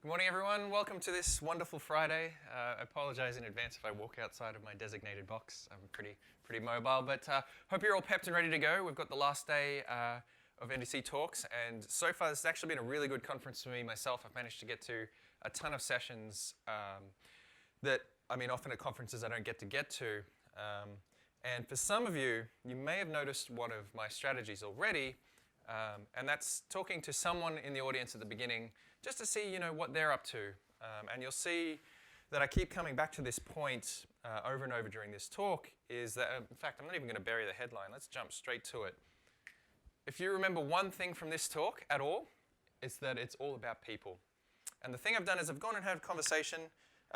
Good morning, everyone. Welcome to this wonderful Friday. I apologize in advance if I walk outside of my designated box. I'm pretty mobile, but hope you're all pepped and ready to go. We've got the last day of NDC talks, and so far this has actually been a really good conference for me myself. I've managed to get to a ton of sessions that, often at conferences I don't get to. And for some of you, you may have noticed one of my strategies already, and that's talking to someone in the audience at the beginning just to see, what they're up to. And you'll see that I keep coming back to this point over and over during this talk is that, in fact, I'm not even going to bury the headline. Let's jump straight to it. If you remember one thing from this talk at all, it's that it's all about people. And the thing I've done is I've gone and had a conversation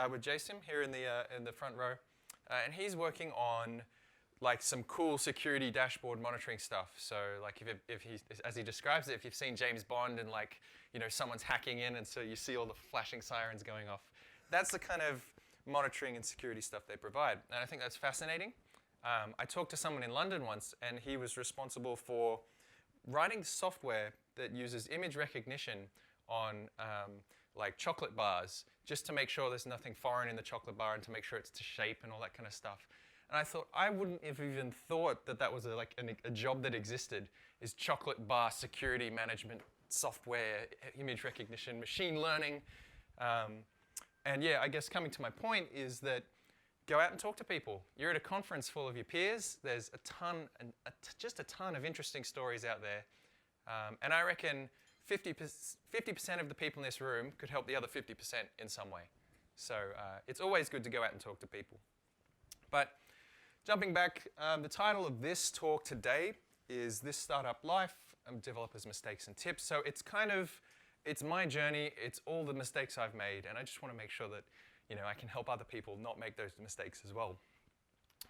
with Jason here in the front row, and he's working on like some cool security dashboard monitoring stuff. So like if he, as he describes it, if you've seen James Bond and someone's hacking in and so you see all the flashing sirens going off, that's the kind of monitoring and security stuff they provide. And I think that's fascinating. I talked to someone in London once and he was responsible for writing software that uses image recognition on like chocolate bars just to make sure there's nothing foreign in the chocolate bar and to make sure it's to shape and all that kind of stuff. And I thought, I wouldn't have even thought that was a job that existed, is chocolate bar security management software, image recognition, machine learning. And yeah, I guess coming to my point is that go out and talk to people. You're at a conference full of your peers. There's just a ton of interesting stories out there. And I reckon 50% of the people in this room could help the other 50% in some way. So it's always good to go out and talk to people. But jumping back, the title of this talk today is This Startup Life, Developers' Mistakes and Tips. So it's my journey, it's all the mistakes I've made, and I just want to make sure that I can help other people not make those mistakes as well.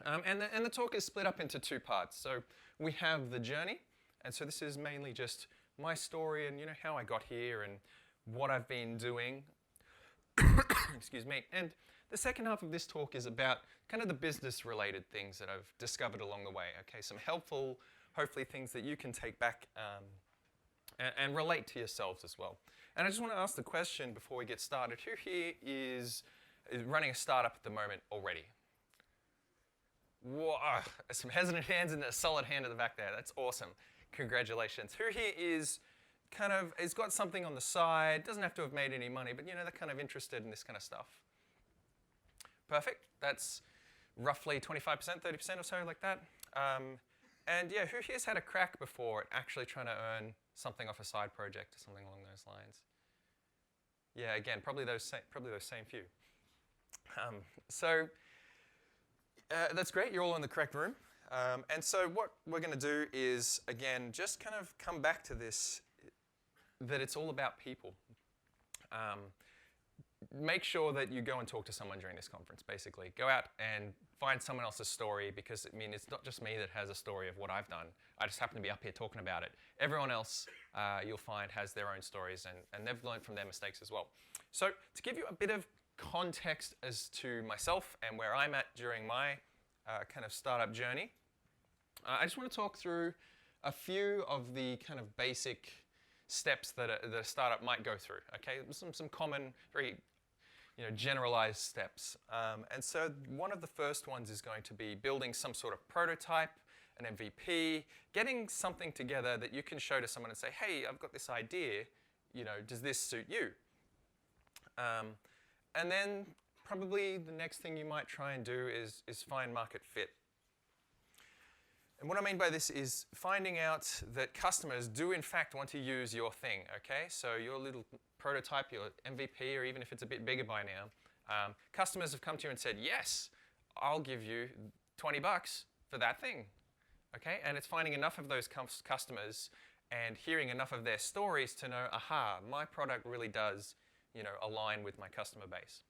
And the talk is split up into two parts. So we have the journey, and so this is mainly just my story and how I got here and what I've been doing. Excuse me. And the second half of this talk is about kind of the business-related things that I've discovered along the way. Okay, some helpful, hopefully, things that you can take back and relate to yourselves as well. And I just want to ask the question before we get started: who here is running a startup at the moment already? Whoa, some hesitant hands and a solid hand at the back there. That's awesome. Congratulations. Who here is has got something on the side, doesn't have to have made any money, but they're kind of interested in this kind of stuff? Perfect. That's roughly 25%, 30% or so, like that. And yeah, who here's had a crack before at actually trying to earn something off a side project or something along those lines? Yeah, again, probably those same few. So that's great. You're all in the correct room. And so what we're going to do is, again, just kind of come back to this, that it's all about people. Make sure that you go and talk to someone during this conference, basically. Go out and find someone else's story, because it's not just me that has a story of what I've done. I just happen to be up here talking about it. Everyone else, you'll find, has their own stories, and they've learned from their mistakes as well. So to give you a bit of context as to myself and where I'm at during my kind of startup journey, I just want to talk through a few of the kind of basic steps that a startup might go through. Okay, some common, very generalized steps. And so one of the first ones is going to be building some sort of prototype, an MVP, getting something together that you can show to someone and say, hey, I've got this idea, does this suit you? And then probably the next thing you might try and do is find market fit. And what I mean by this is finding out that customers do in fact want to use your thing, okay? So your little prototype, your MVP, or even if it's a bit bigger by now, customers have come to you and said, yes, I'll give you $20 for that thing, okay? And it's finding enough of those customers and hearing enough of their stories to know, aha, my product really does, align with my customer base.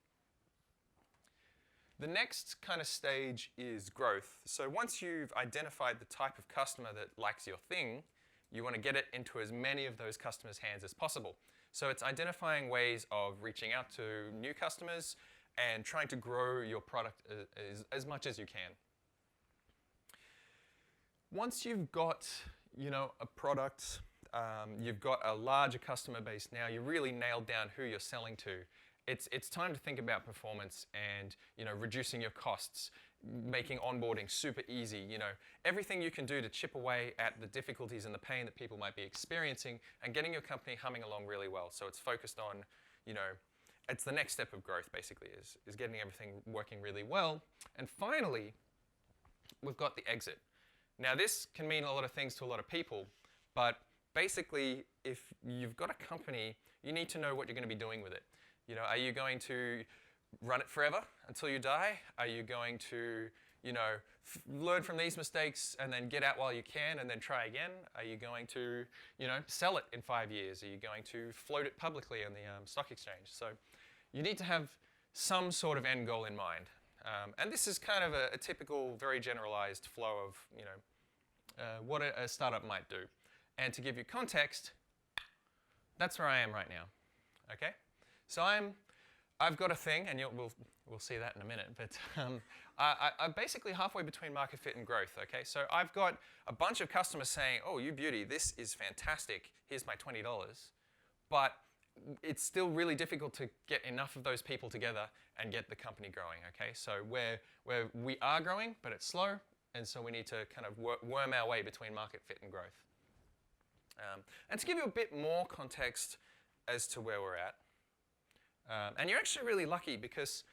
The next kind of stage is growth. So once you've identified the type of customer that likes your thing, you want to get it into as many of those customers' hands as possible. So it's identifying ways of reaching out to new customers and trying to grow your product as much as you can. Once you've got a product you've got a larger customer base now, you really nailed down who you're selling to. It's time to think about performance and reducing your costs, making onboarding super easy. Everything you can do to chip away at the difficulties and the pain that people might be experiencing, and getting your company humming along really well. So it's focused on, it's the next step of growth basically, is getting everything working really well. And finally, we've got the exit. Now this can mean a lot of things to a lot of people, but basically if you've got a company, you need to know what you're going to be doing with it. Are you going to run it forever until you die? Are you going to, learn from these mistakes and then get out while you can and then try again? Are you going to, sell it in 5 years? Are you going to float it publicly on the stock exchange? So you need to have some sort of end goal in mind. And this is kind of a typical, very generalized flow of, what a startup might do. And to give you context, that's where I am right now. Okay? So I've got a thing, and we'll see that in a minute, but I'm basically halfway between market fit and growth, okay? So I've got a bunch of customers saying, oh, you beauty, this is fantastic, here's my $20. But it's still really difficult to get enough of those people together and get the company growing, okay? So where we are growing, but it's slow, and so we need to kind of worm our way between market fit and growth. And to give you a bit more context as to where we're at, and you're actually really lucky because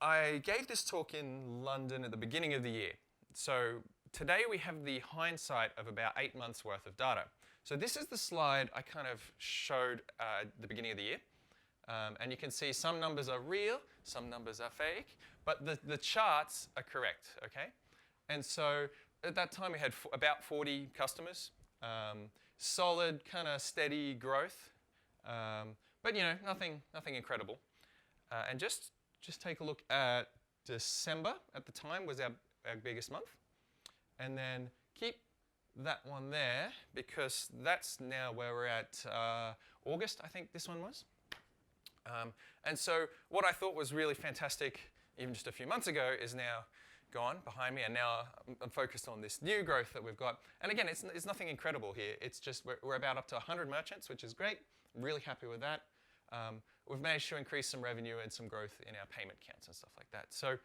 I gave this talk in London at the beginning of the year. So today we have the hindsight of about 8 months worth of data. So this is the slide I kind of showed at the beginning of the year. And you can see some numbers are real, some numbers are fake, but the charts are correct, okay? And so at that time we had about 40 customers, solid kind of steady growth. But nothing incredible. And just take a look at December at the time was our biggest month. And then keep that one there because that's now where we're at August, I think this one was. And so what I thought was really fantastic even just a few months ago is now gone behind me, and now I'm focused on this new growth that we've got. And again, it's nothing incredible here. It's just we're about up to 100 merchants, which is great. I'm really happy with that. We've managed to increase some revenue and some growth in our payment counts and stuff like that. So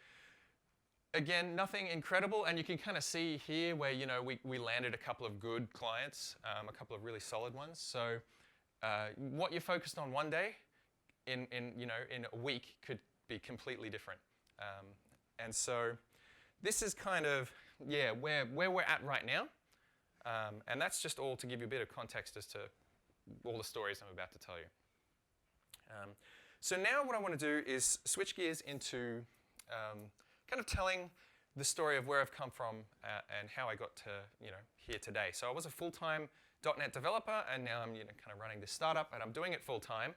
again, nothing incredible, and you can kind of see here where we landed a couple of good clients, a couple of really solid ones. So what you're focused on one day, in a week, could be completely different. And so this is kind of where we're at right now, and that's just all to give you a bit of context as to all the stories I'm about to tell you. So now what I want to do is switch gears into kind of telling the story of where I've come from and how I got to here today. So I was a full-time .NET developer, and now I'm kind of running this startup, and I'm doing it full-time.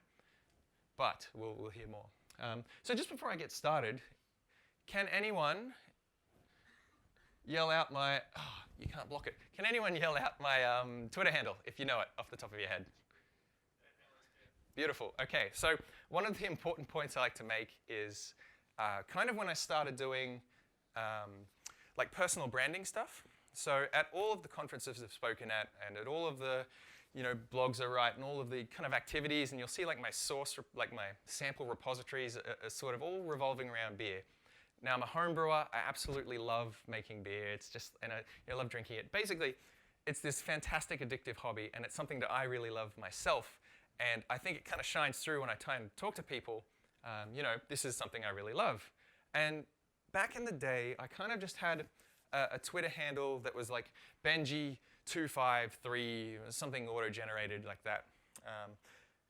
But we'll hear more. So just before I get started, can anyone yell out my? Oh, you can't block it. Can anyone yell out my Twitter handle if you know it off the top of your head? Beautiful. Okay, so one of the important points I like to make is kind of when I started doing like personal branding stuff. So at all of the conferences I've spoken at, and at all of the blogs I write, and all of the kind of activities, and you'll see like my source, like my sample repositories are sort of all revolving around beer. Now I'm a home brewer. I absolutely love making beer. It's just, and I love drinking it. Basically, it's this fantastic addictive hobby, and it's something that I really love myself. And I think it kind of shines through when I try and talk to people. This is something I really love. And back in the day, I kind of just had a Twitter handle that was like Benji253, something auto-generated like that.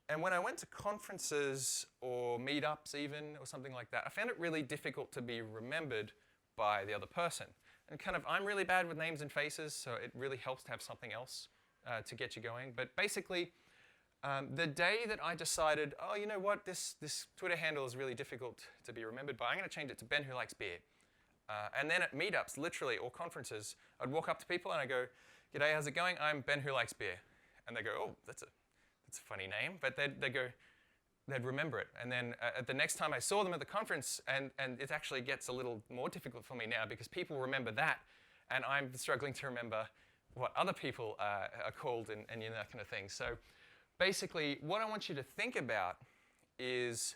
And when I went to conferences or meetups even, or something like that, I found it really difficult to be remembered by the other person. And kind of, I'm really bad with names and faces, so it really helps to have something else to get you going. But basically, the day that I decided, oh, you know what, this Twitter handle is really difficult to be remembered by, I'm going to change it to Ben Who Likes Beer. And then at meetups, literally, or conferences, I'd walk up to people and I go, "G'day, how's it going? I'm Ben Who Likes Beer." And they go, "Oh, that's a funny name." But they'd remember it. And then at the next time I saw them at the conference, and it actually gets a little more difficult for me now because people remember that, and I'm struggling to remember what other people are called and that kind of thing. So basically, what I want you to think about is,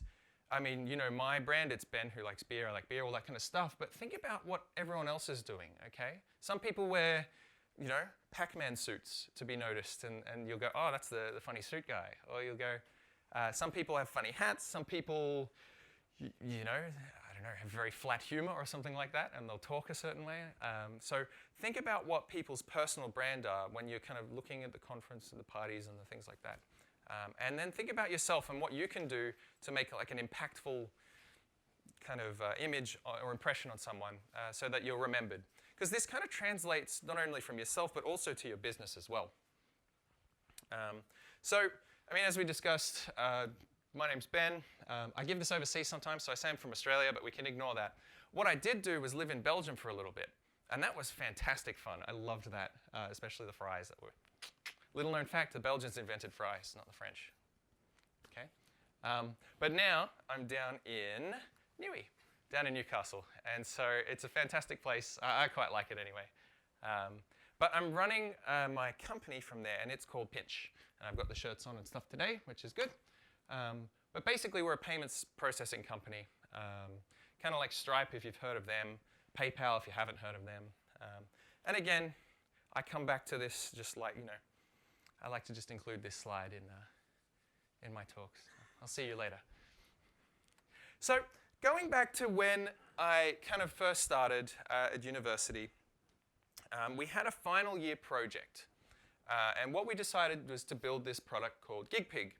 I mean, my brand, it's Ben who likes beer, I like beer, all that kind of stuff, but think about what everyone else is doing, okay? Some people wear, Pac-Man suits to be noticed, and you'll go, oh, that's the funny suit guy. Or you'll go, some people have funny hats, some people, I don't know, have very flat humor or something like that, and they'll talk a certain way. So think about what people's personal brand are when you're kind of looking at the conference and the parties and the things like that. And then think about yourself and what you can do to make like an impactful kind of image or impression on someone so that you're remembered. Because this kind of translates not only from yourself, but also to your business as well. As we discussed, my name's Ben. I give this overseas sometimes, so I say I'm from Australia, but we can ignore that. What I did do was live in Belgium for a little bit, and that was fantastic fun. I loved that, especially the fries that were. Little known fact, the Belgians invented fries, not the French. Okay? But now I'm down in down in Newcastle, and so it's a fantastic place. I quite like it anyway. But I'm running my company from there, and it's called Pinch. And I've got the shirts on and stuff today, which is good. But basically, we're a payments processing company, kind of like Stripe if you've heard of them, PayPal if you haven't heard of them. And again, I come back to this just like, I like to just include this slide in my talks. I'll see you later. So going back to when I kind of first started at university, we had a final year project. And what we decided was to build this product called GigPig.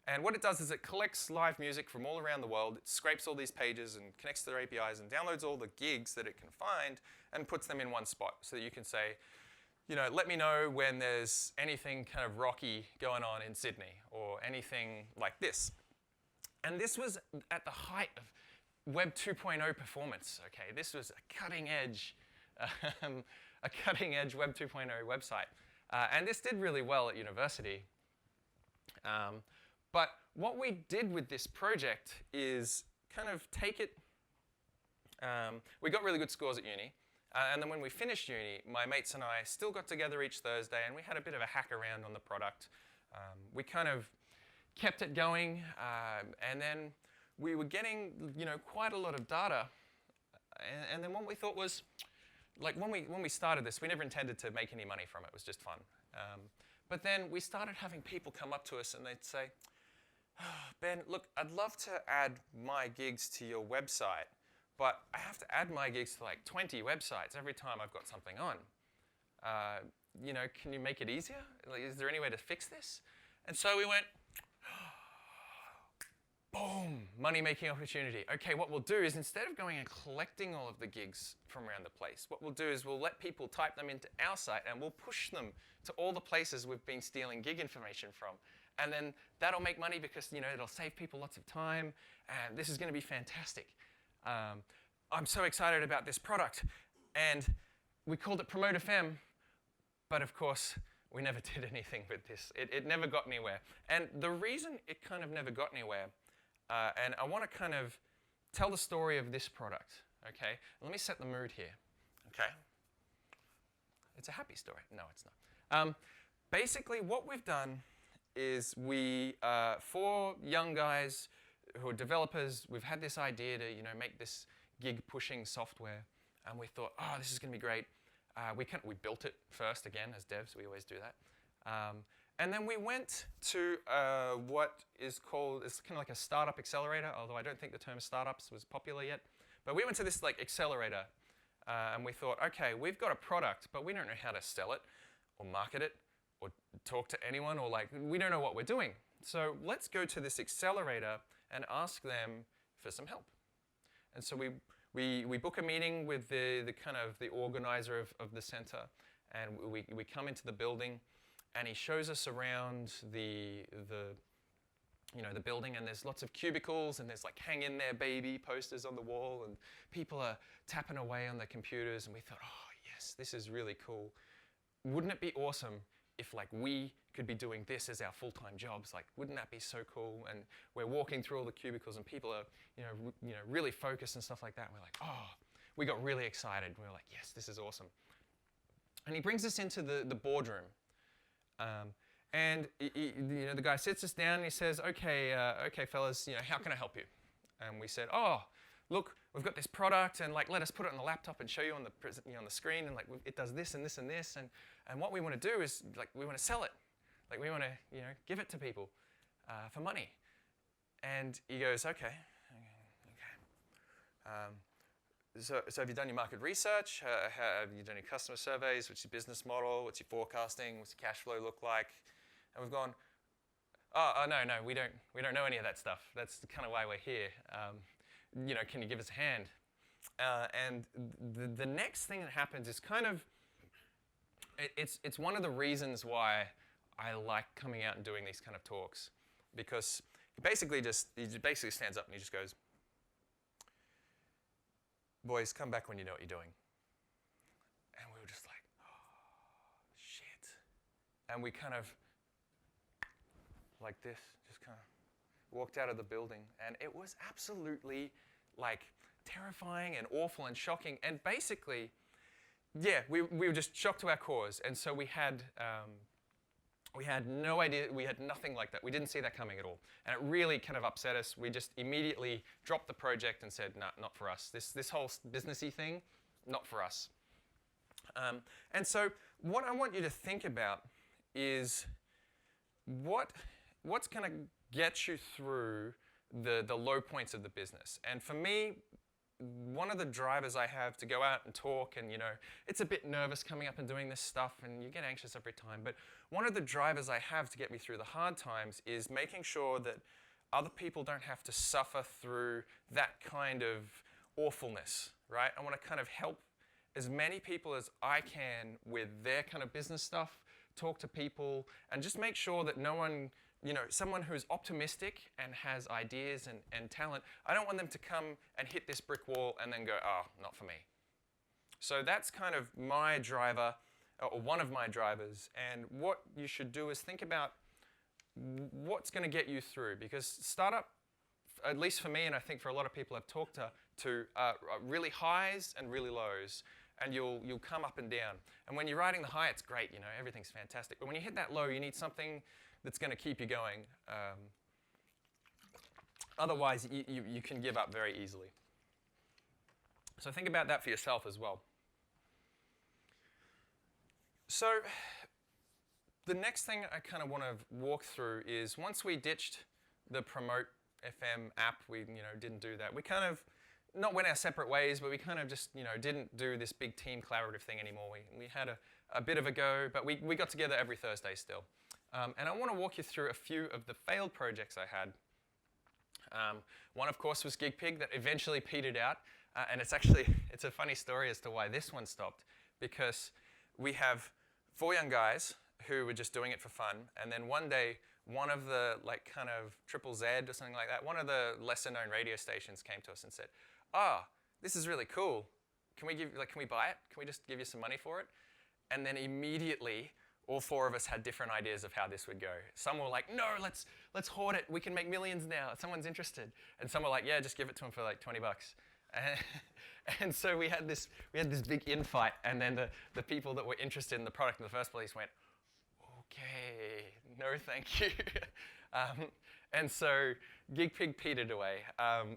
And what it does is it collects live music from all around the world, it scrapes all these pages and connects to their APIs and downloads all the gigs that it can find and puts them in one spot so that you can say, let me know when there's anything kind of rocky going on in Sydney or anything like this. And this was at the height of Web 2.0 performance, okay? This was a cutting edge Web 2.0 website. And this did really well at university. But what we did with this project is kind of take it. We got really good scores at uni. And then when we finished uni, my mates and I still got together each Thursday, and we had a bit of a hack around on the product. We kind of kept it going, and then we were getting quite a lot of data. And then what we thought was, like when we started this, we never intended to make any money from it. It was just fun. But then we started having people come up to us and they'd say, Ben, look, I'd love to add my gigs to your website, but I have to add my gigs to like 20 websites every time I've got something on. Can you make it easier? Like, is there any way to fix this? And so we went, boom, money-making opportunity. Okay, what we'll do is instead of going and collecting all of the gigs from around the place, what we'll do is we'll let people type them into our site and we'll push them to all the places we've been stealing gig information from. And then that'll make money because, it'll save people lots of time, and this is going to be fantastic. I'm so excited about this product. And we called it Promote FM, but of course, we never did anything with this. It never got anywhere. And the reason it kind of never got anywhere, and I want to kind of tell the story of this product, okay? Let me set the mood here, okay? It's a happy story. No, it's not. Basically, what we've done is we, 4 young guys who are developers, we've had this idea to, make this gig pushing software, and we thought, oh, this is going to be great. We built it first, again, as devs, we always do that. And then we went to what is called, it's kind of like a startup accelerator, although I don't think the term startups was popular yet. But we went to this accelerator, and we thought, okay, we've got a product, but we don't know how to sell it or market it or talk to anyone, or we don't know what we're doing. So let's go to this accelerator and ask them for some help. And so we book a meeting with the organizer of the center, and we come into the building, and he shows us around the building, and there's lots of cubicles, and there's hang in there baby posters on the wall, and people are tapping away on their computers, and we thought, oh yes, this is really cool. Wouldn't it be awesome if we could be doing this as our full-time jobs? Wouldn't that be so cool? And we're walking through all the cubicles, and people are really focused and stuff like that. And we're like, oh, we got really excited. We were like, yes, this is awesome. And he brings us into the boardroom. And the guy sits us down and he says, okay, fellas, how can I help you? And we said, oh, look, we've got this product, and like, let us put it on the laptop and show you on the screen, and like, it does this and this and this, and what we want to do is like, we want to sell it, like, we want to give it to people for money. And he goes, okay. So have you done your market research? Have you done your customer surveys? What's your business model? What's your forecasting? What's your cash flow look like? And we've gone, oh no, we don't know any of that stuff. That's kind of why we're here. Can you give us a hand? And the next thing that happens is kind of, it's one of the reasons why I like coming out and doing these kind of talks, because he basically stands up and he just goes, boys, come back when you know what you're doing. And we were just like, oh, shit. And we kind of, like this, just kind of walked out of the building. And it was absolutely like terrifying and awful and shocking. And basically, yeah, we were just shocked to our cause. And so we had no idea, we had nothing like that. We didn't see that coming at all. And it really kind of upset us. We just immediately dropped the project and said, no, not for us. This whole businessy thing, not for us. And so what I want you to think about is what's going to get you through the low points of the business. And for me, one of the drivers I have to go out and talk, and it's a bit nervous coming up and doing this stuff, and you get anxious every time, but one of the drivers I have to get me through the hard times is making sure that other people don't have to suffer through that kind of awfulness, right? I want to kind of help as many people as I can with their kind of business stuff, talk to people, and just make sure that no one, someone who's optimistic and has ideas and talent, I don't want them to come and hit this brick wall and then go, oh, not for me. So that's kind of my driver, or one of my drivers. And what you should do is think about what's going to get you through. Because startup, at least for me, and I think for a lot of people I've talked to really highs and really lows. And you'll come up and down. And when you're riding the high, it's great, everything's fantastic. But when you hit that low, you need something that's going to keep you going. Otherwise, you can give up very easily. So think about that for yourself as well. So the next thing I kind of want to walk through is once we ditched the Promote FM app, we didn't do that. We kind of not went our separate ways, but we kind of just didn't do this big team collaborative thing anymore. We had a bit of a go, but we got together every Thursday still. And I want to walk you through a few of the failed projects I had. One, of course, was GigPig that eventually petered out. And it's a funny story as to why this one stopped, because we have 4 young guys who were just doing it for fun. And then one day, one of the kind of Triple Z or something like that, one of the lesser known radio stations came to us and said, this is really cool. Can we buy it? Can we just give you some money for it? And then immediately, all 4 of us had different ideas of how this would go. Some were like, no, let's hoard it. We can make millions now. Someone's interested. And some were like, yeah, just give it to them for like $20. And so we had this big infight. And then the people that were interested in the product in the first place went, okay, no, thank you. And so GigPig petered away.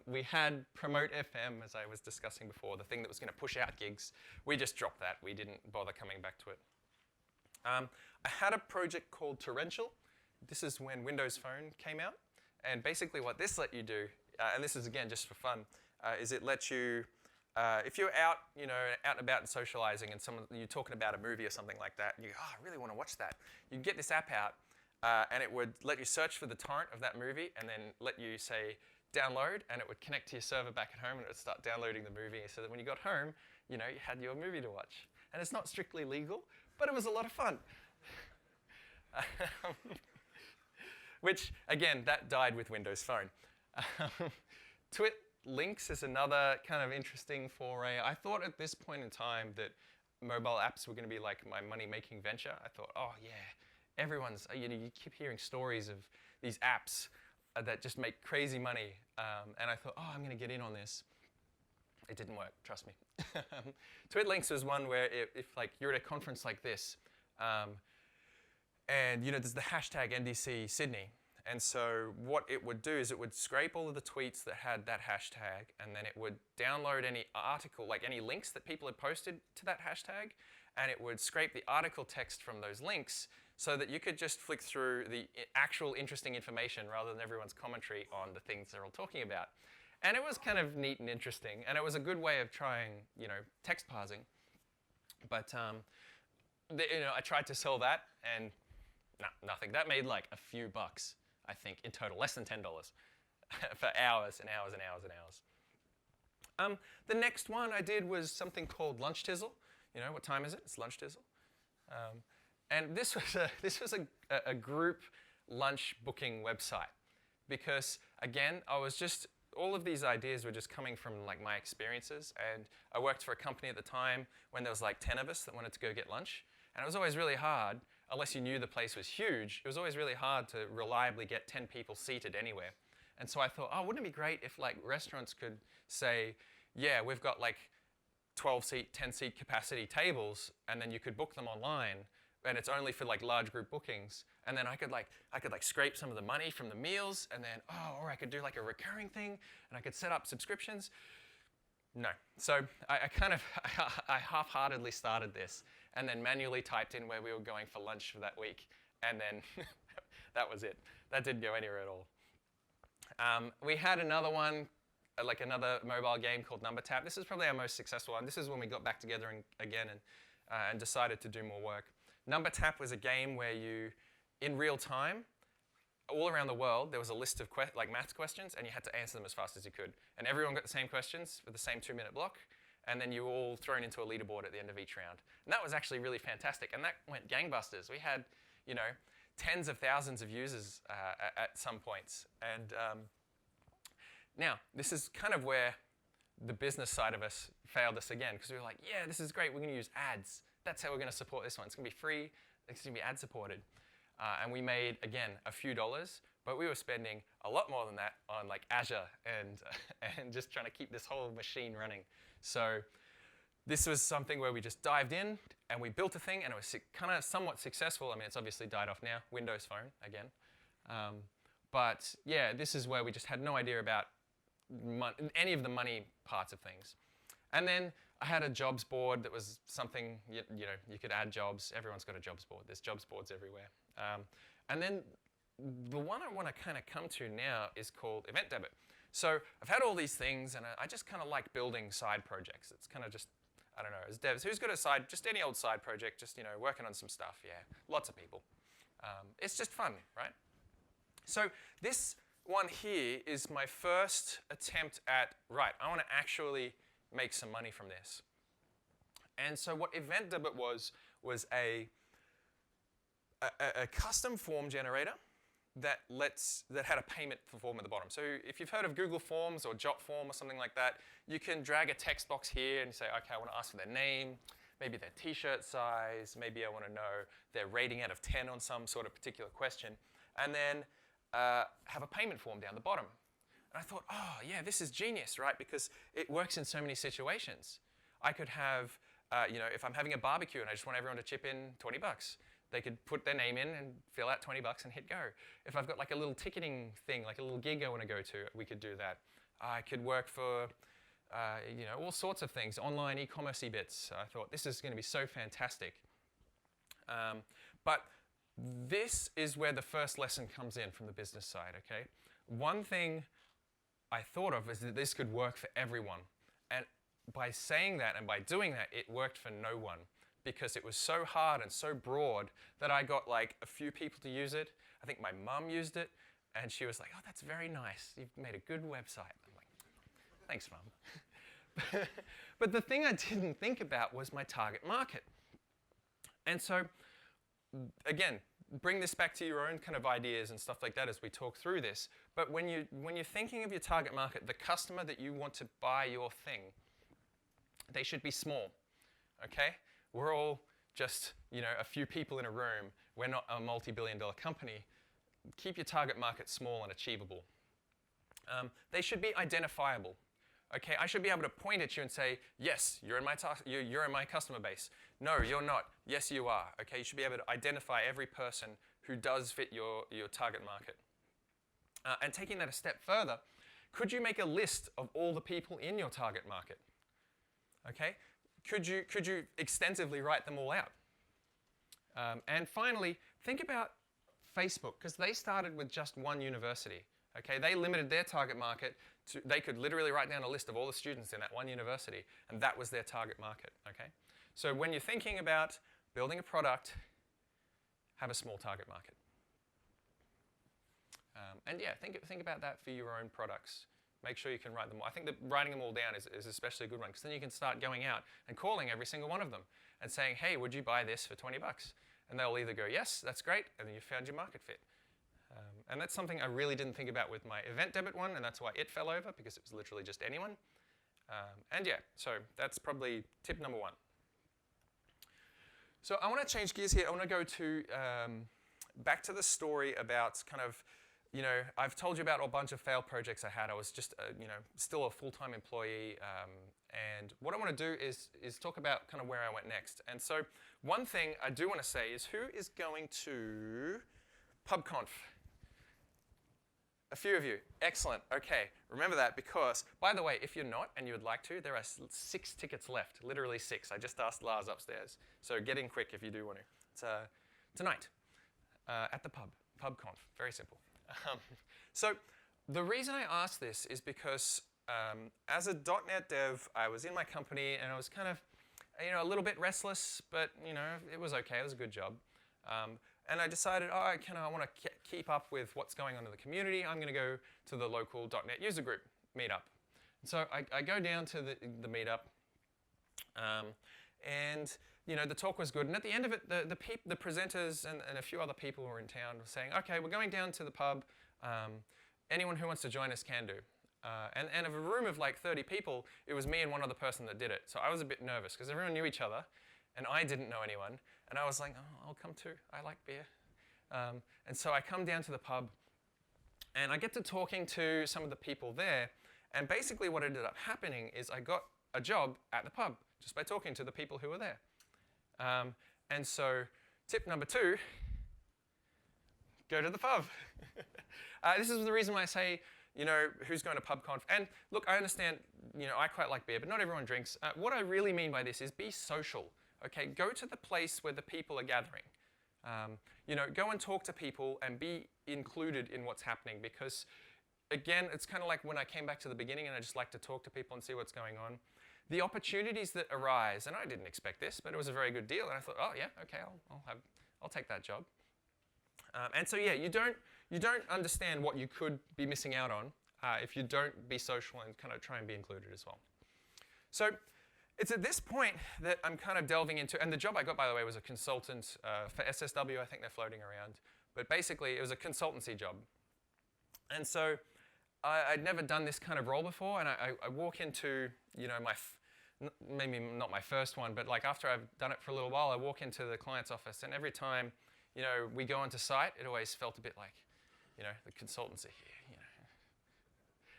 We had Promote FM, as I was discussing before, the thing that was going to push out gigs. We just dropped that. We didn't bother coming back to it. I had a project called Torrential. This is when Windows Phone came out. And basically what this let you do, and this is again just for fun, is it lets you, if you're out, out and about and socializing, and you're talking about a movie or something like that, and you go, I really want to watch that. You can get this app out, and it would let you search for the torrent of that movie, and then let you say download, and it would connect to your server back at home, and it would start downloading the movie, so that when you got home, you had your movie to watch. And it's not strictly legal, but it was a lot of fun. Which, again, that died with Windows Phone. Twit Links is another kind of interesting foray. I thought at this point in time that mobile apps were going to be like my money-making venture. I thought, oh yeah, everyone's, you keep hearing stories of these apps that just make crazy money. And I thought, oh, I'm going to get in on this. It didn't work, trust me. Tweet links was one where if like you're at a conference like this, and there's the hashtag NDC Sydney. And so what it would do is it would scrape all of the tweets that had that hashtag, and then it would download any article, like any links that people had posted to that hashtag, and it would scrape the article text from those links so that you could just flick through the actual interesting information rather than everyone's commentary on the things they're all talking about. And it was kind of neat and interesting, and it was a good way of trying, text parsing. But I tried to sell that, and nothing. That made like a few bucks, I think, in total, less than $10 for hours and hours and hours and hours. The next one I did was something called Lunch Tizzle. What time is it? It's Lunch Tizzle. And this was a group lunch booking website because, again, all of these ideas were just coming from like my experiences, and I worked for a company at the time when there was like 10 of us that wanted to go get lunch, and it was always really hard, unless you knew the place was huge, it was always really hard to reliably get 10 people seated anywhere. And so I thought, wouldn't it be great if like restaurants could say, yeah, we've got like 12-seat, 10-seat capacity tables, and then you could book them online, and it's only for like large group bookings. And then I could scrape some of the money from the meals, and then, or I could do like a recurring thing, and I could set up subscriptions. No. So I half-heartedly started this, and then manually typed in where we were going for lunch for that week, and then that was it. That didn't go anywhere at all. We had another one, like another mobile game called Number Tap. This is probably our most successful one. This is when we got back together again and decided to do more work. Number Tap was a game where you, in real time, all around the world, there was a list of like maths questions, and you had to answer them as fast as you could. And everyone got the same questions with the same 2-minute block, and then you were all thrown into a leaderboard at the end of each round. And that was actually really fantastic, and that went gangbusters. We had, tens of thousands of users at some points. And now, this is kind of where the business side of us failed us again, because we were like, yeah, this is great, we're going to use ads. That's how we're going to support this one. It's going to be free, it's going to be ad supported. And we made, again, a few dollars, but we were spending a lot more than that on like Azure and just trying to keep this whole machine running. So this was something where we just dived in and we built a thing, and it was kind of somewhat successful. I mean, it's obviously died off now, Windows Phone again. But yeah, this is where we just had no idea about any of the money parts of things. And then I had a jobs board that was something, you could add jobs. Everyone's got a jobs board. There's jobs boards everywhere. And then the one I want to kind of come to now is called Event Debit. So I've had all these things, and I just kind of like building side projects. It's kind of just, I don't know, as devs, who's got a side, just any old side project, just, working on some stuff, yeah, lots of people. It's just fun, right? So this one here is my first attempt at, right, I want to actually make some money from this. And so what Event Debit was a custom form generator that had a payment form at the bottom. So if you've heard of Google Forms or Jotform or something like that, you can drag a text box here and say, okay, I want to ask for their name, maybe their t-shirt size, maybe I want to know their rating out of 10 on some sort of particular question, and then have a payment form down the bottom. And I thought, oh yeah, this is genius, right? Because it works in so many situations. I could have, if I'm having a barbecue and I just want everyone to chip in $20, they could put their name in and fill out $20 and hit go. If I've got like a little ticketing thing, like a little gig I want to go to, we could do that. I could work for, all sorts of things, online e-commerce bits. I thought this is going to be so fantastic. But this is where the first lesson comes in from the business side, okay? One thing I thought of is that this could work for everyone. And by saying that and by doing that, it worked for no one, because it was so hard and so broad that I got like a few people to use it. I think my mum used it, and she was like, oh, that's very nice. You've made a good website. I'm like, thanks, Mum. But the thing I didn't think about was my target market. And so, again, bring this back to your own kind of ideas and stuff like that as we talk through this. But when you're thinking of your target market, the customer that you want to buy your thing, they should be small, okay? We're all just, a few people in a room. We're not a multi-billion-dollar company. Keep your target market small and achievable. They should be identifiable, Okay, I should be able to point at you and say, yes, you're in my customer base. No, you're not. Yes, you are. Okay, you should be able to identify every person who does fit your target market. And taking that a step further, could you make a list of all the people in your target market? Okay, could you extensively write them all out? And finally, think about Facebook, because they started with just one university. Okay, they limited their target market to, they could literally write down a list of all the students in that one university, and that was their target market. Okay, so when you're thinking about building a product, have a small target market. And yeah, think about that for your own products. Make sure you can write them all. I think that writing them all down is especially a good one, because then you can start going out and calling every single one of them and saying, hey, would you buy this for 20 bucks? And they'll either go, yes, that's great, and then you found your market fit. And that's something I really didn't think about with my event debit one, and that's why it fell over, because it was literally just anyone. And yeah, so that's probably tip number one. So I want to change gears here. I want to go to back to the story about kind of, you know, I've told you about a bunch of failed projects I had. I was just, you know, still a full-time employee. And what I want to do is talk about kind of where I went next. And so one thing I do want to say is, who is going to PubConf? A few of you. Excellent. Okay. Remember that, because, by the way, if you're not and you would like to, there are 6 tickets left. Literally 6. I just asked Lars upstairs. So get in quick if you do want to. It's tonight at the pub. PubConf. Very simple. So the reason I asked this is because as a .NET dev, I was in my company and I was kind of, you know, a little bit restless, but, you know, it was okay. It was a good job. And I decided, oh, I want to keep up with what's going on in the community. I'm going to go to the local .NET user group meetup. So I go down to the meetup, and you know, the talk was good. And at the end of it, the presenters and a few other people who were in town were saying, okay, we're going down to the pub. Anyone who wants to join us can do. And of a room of like 30 people, it was me and one other person that did it. So I was a bit nervous because everyone knew each other, and I didn't know anyone. And I was like, oh, I'll come too. I like beer. And so I come down to the pub, and I get to talking to some of the people there. And basically what ended up happening is I got a job at the pub just by talking to the people who were there. And so tip number 2, go to the pub. This is the reason why I say, you know, who's going to PubConf? And look, I understand, you know, I quite like beer, but not everyone drinks. What I really mean by this is be social. Okay, go to the place where the people are gathering. You know, go and talk to people and be included in what's happening, because, again, it's kind of like when I came back to the beginning and I just like to talk to people and see what's going on. The opportunities that arise, and I didn't expect this, but it was a very good deal, and I thought, oh yeah, okay, I'll take that job. And so yeah, you don't understand what you could be missing out on if you don't be social and kind of try and be included as well. So it's at this point that I'm kind of delving into, and the job I got, by the way, was a consultant for SSW. I think they're floating around, but basically it was a consultancy job. And so I'd never done this kind of role before, and I walk into, you know, maybe not my first one, but like after I've done it for a little while, I walk into the client's office, and every time, you know, we go onto site, it always felt a bit like, you know, the consultants are here, you know.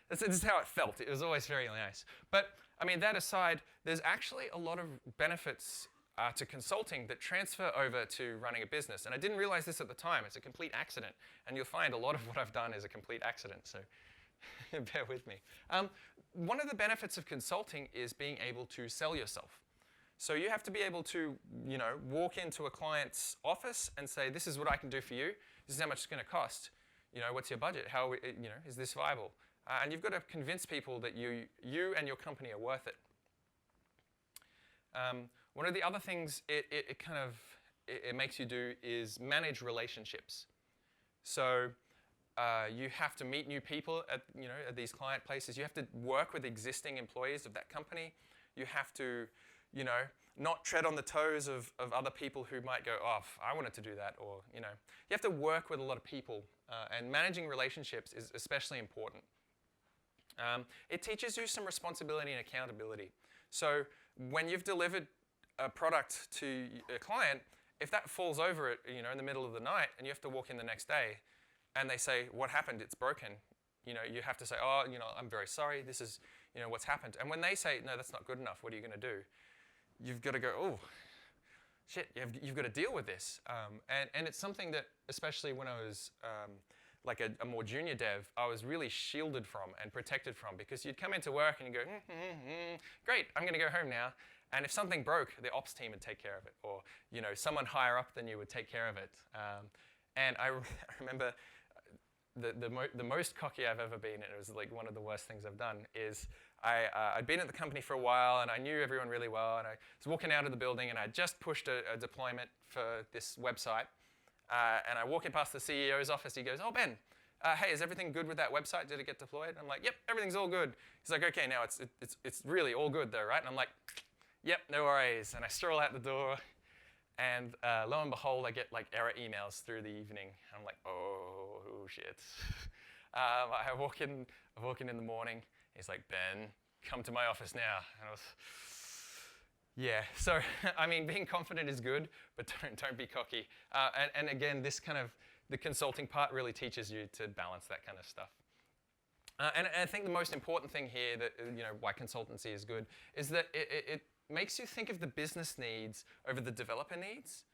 This is how it felt. It was always very nice. But, I mean, that aside, there's actually a lot of benefits to consulting that transfer over to running a business. And I didn't realize this at the time. It's a complete accident. And you'll find a lot of what I've done is a complete accident, so bear with me. One of the benefits of consulting is being able to sell yourself. So you have to be able to, you know, walk into a client's office and say, this is what I can do for you. This is how much it's going to cost. You know, what's your budget? How, you know, is this viable? And you've got to convince people that you and your company are worth it. One of the other things it makes you do is manage relationships. So you have to meet new people at these client places. You have to work with existing employees of that company. You have to, you know, not tread on the toes of other people who might go, oh, I wanted to do that, or, you know. You have to work with a lot of people, and managing relationships is especially important. It teaches you some responsibility and accountability. So when you've delivered a product to a client, if that falls over, you know, in the middle of the night, and you have to walk in the next day, and they say, what happened? It's broken. You know, you have to say, oh, you know, I'm very sorry. This is, what's happened. And when they say, no, that's not good enough, what are you going to do? You've got to go, oh, shit, you've got to deal with this. And it's something that, especially when I was like a more junior dev, I was really shielded from and protected from, because you'd come into work and you go, great, I'm going to go home now. And if something broke, the ops team would take care of it, or someone higher up than you would take care of it. And I remember the most cocky I've ever been, and it was like one of the worst things I've done, is I'd been at the company for a while, and I knew everyone really well, and I was walking out of the building, and I just pushed a deployment for this website, and I walk in past the CEO's office. He goes, oh, Ben, hey, is everything good with that website? Did it get deployed? I'm like, yep, everything's all good. He's like, okay, now it's really all good though, right? And I'm like, yep, no worries. And I stroll out the door, and lo and behold, I get like error emails through the evening. I'm like, oh shit. I walk in in the morning. He's like, Ben, come to my office now. And I was, yeah. So I mean, being confident is good, but don't be cocky. And again, this kind of the consulting part really teaches you to balance that kind of stuff. And I think the most important thing here, that why consultancy is good, is that it makes you think of the business needs over the developer needs.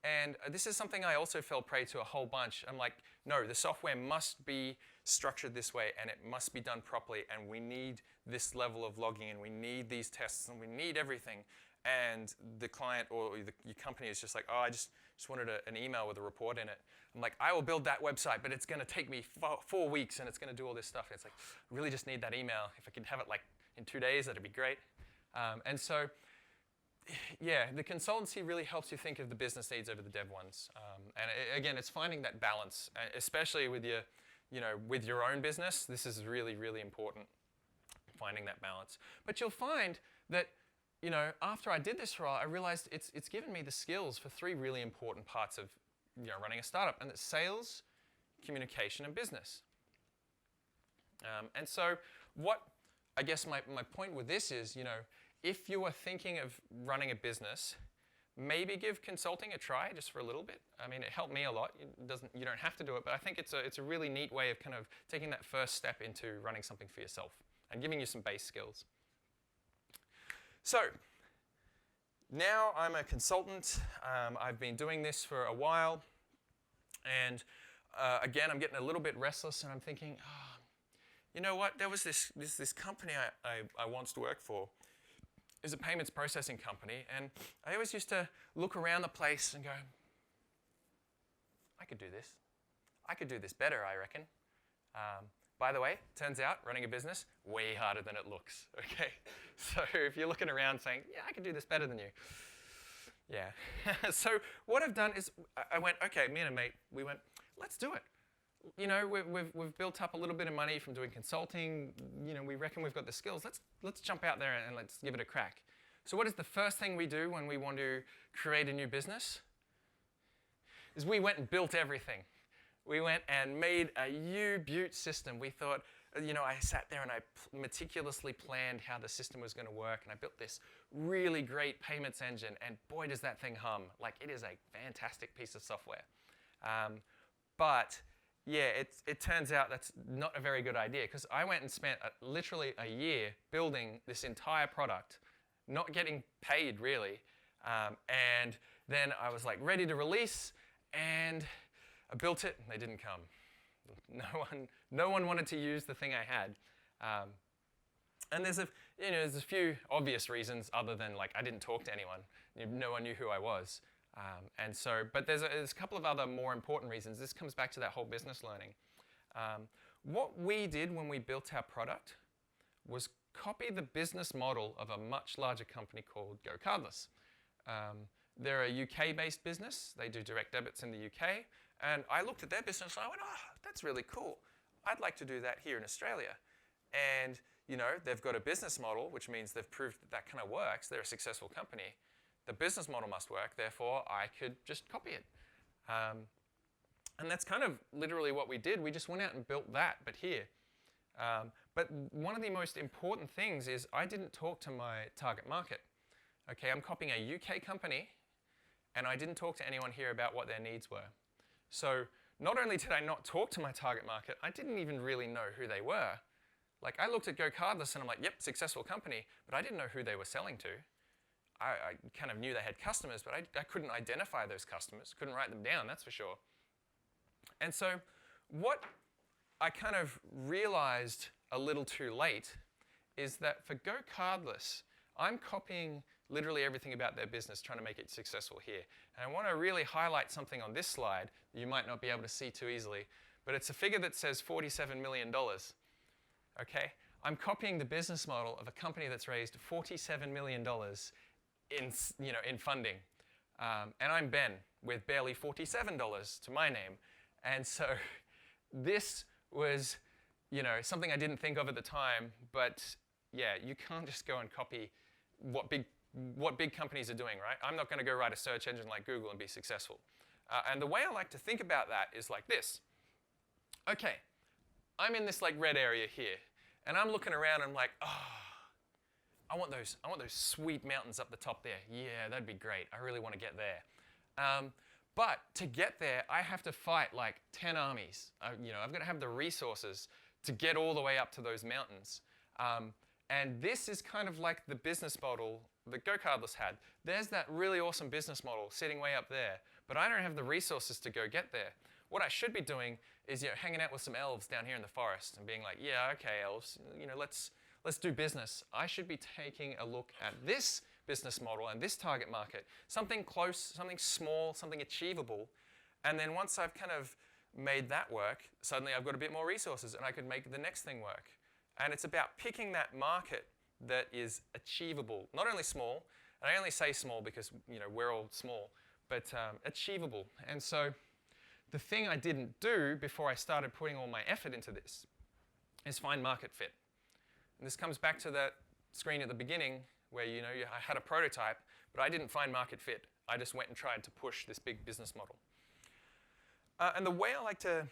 And this is something I also fell prey to a whole bunch. I'm like, no, the software must be structured this way, and it must be done properly, and we need this level of logging, and we need these tests, and we need everything. And the client or your company is just like, oh, I just wanted an email with a report in it. I'm like, I will build that website, but it's going to take me 4 weeks, and it's going to do all this stuff. And it's like, I really just need that email. If I could have it like in 2 days, that'd be great. And so, yeah, the consultancy really helps you think of the business needs over the dev ones. And again, it's finding that balance, especially with your, with your own business. This is really, really important, finding that balance. But you'll find that, after I did this role, I realized it's given me the skills for 3 really important parts of, running a startup, and it's sales, communication, and business. And so, what I guess my point with this is, if you are thinking of running a business, maybe give consulting a try just for a little bit. I mean, it helped me a lot. You don't have to do it, but I think it's a really neat way of kind of taking that first step into running something for yourself and giving you some base skills. So, now I'm a consultant. I've been doing this for a while, and again, I'm getting a little bit restless, and I'm thinking, oh, you know what? There was this company I once worked for. Is a payments processing company, and I always used to look around the place and go, I could do this. I could do this better, I reckon. By the way, turns out running a business, way harder than it looks, okay? So if you're looking around saying, yeah, I could do this better than you. Yeah. So what I've done is I went, okay, me and a mate, we went, let's do it. We've built up a little bit of money from doing consulting. We reckon we've got the skills. Let's jump out there and let's give it a crack. So what is the first thing we do when we want to create a new business? Is we went and built everything. We went and made a U-Butte system. We thought, I sat there and I meticulously planned how the system was going to work, and I built this really great payments engine, and boy, does that thing hum. Like, it is a fantastic piece of software. But yeah, it turns out that's not a very good idea, because I went and spent literally a year building this entire product, not getting paid really, and then I was like ready to release, and I built it, and they didn't come. No one wanted to use the thing I had, and there's a few obvious reasons other than like I didn't talk to anyone. No one knew who I was. But there's a couple of other more important reasons. This comes back to that whole business learning. What we did when we built our product was copy the business model of a much larger company called GoCardless. They're a UK-based business. They do direct debits in the UK. And I looked at their business and I went, oh, that's really cool. I'd like to do that here in Australia. And, they've got a business model, which means they've proved that kind of works. They're a successful company. The business model must work, therefore I could just copy it. And that's kind of literally what we did. We just went out and built that, but here. But one of the most important things is I didn't talk to my target market. Okay, I'm copying a UK company, and I didn't talk to anyone here about what their needs were. So not only did I not talk to my target market, I didn't even really know who they were. Like, I looked at Go Cardless and I'm like, yep, successful company, but I didn't know who they were selling to. I kind of knew they had customers, but I couldn't identify those customers, couldn't write them down, that's for sure. And so what I kind of realized a little too late is that for Go Cardless, I'm copying literally everything about their business, trying to make it successful here. And I want to really highlight something on this slide that you might not be able to see too easily, but it's a figure that says $47 million. Okay? I'm copying the business model of a company that's raised $47 million in funding. And I'm Ben with barely $47 to my name. And so this was, something I didn't think of at the time, but yeah, you can't just go and copy what big companies are doing, right? I'm not going to go write a search engine like Google and be successful. And the way I like to think about that is like this. Okay, I'm in this like red area here, and I'm looking around and I'm like, I want those sweet mountains up the top there. Yeah, that'd be great. I really want to get there. But to get there, I have to fight like 10 armies. I've got to have the resources to get all the way up to those mountains. And this is kind of like the business model that Go Cardless had. There's that really awesome business model sitting way up there, but I don't have the resources to go get there. What I should be doing is hanging out with some elves down here in the forest and being like, yeah, okay, elves, let's do business. I should be taking a look at this business model and this target market, something close, something small, something achievable. And then once I've kind of made that work, suddenly I've got a bit more resources and I could make the next thing work. And it's about picking that market that is achievable, not only small, and I only say small because we're all small, but achievable. And so the thing I didn't do before I started putting all my effort into this is find market fit. And this comes back to that screen at the beginning where I had a prototype, but I didn't find market fit. I just went and tried to push this big business model. And the way I like to